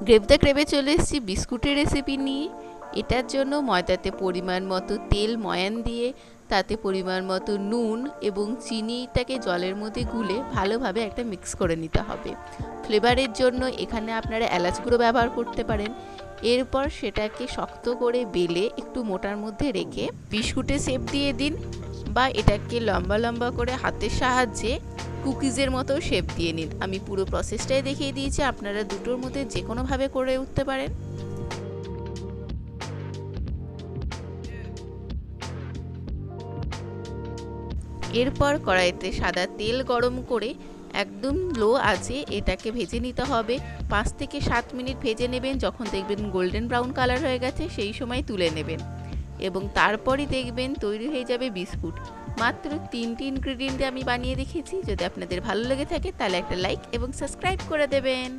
Grave the ক্রেভে চলে এসেছি বিস্কুটের রেসিপি নিয়ে। এটার জন্য ময়দাতে পরিমাণ মতো তেল ময়ান দিয়ে তাতে পরিমাণ মতো নুন এবং চিনিটাকে জলের মধ্যে গুলে ভালোভাবে একটা মিক্স করে নিতে হবে। ফ্লেভারের জন্য এখানে আপনারা এলাচ গুঁড়ো ব্যবহার করতে পারেন। এরপর সেটাকে শক্ত করে বেলে একটু মোটার মধ্যে রেখে বিস্কুটের শেপ দিয়ে দিন, বা এটাকে লম্বা লম্বা করে হাতের সাহায্যে কুকিজের মতো শেপ দিয়ে নিন। আমি পুরো প্রসেসটাই দেখিয়ে দিয়েছি, আপনারা দুটোর মধ্যে যে কোনোভাবে করে উঠতে পারেন। এরপর কড়াইতে সাদা তেল গরম করে একদম লো আঁচে এটাকে ভেজে নিতে হবে। 5 থেকে 7 মিনিট ভেজে নেবেন। যখন দেখবেন গোল্ডেন ব্রাউন কালার হয়ে গেছে সেই সময় তুলে নেবেন এবং তারপরই দেখবেন তৈরি হয়ে যাবে বিস্কুট। মাত্র 3টি ইনগ্রেডিয়েন্ট দিয়ে আমি বানিয়ে রেখেছি। যদি আপনাদের ভালো লেগে থাকে তাহলে একটা লাইক এবং সাবস্ক্রাইব করে দেবেন।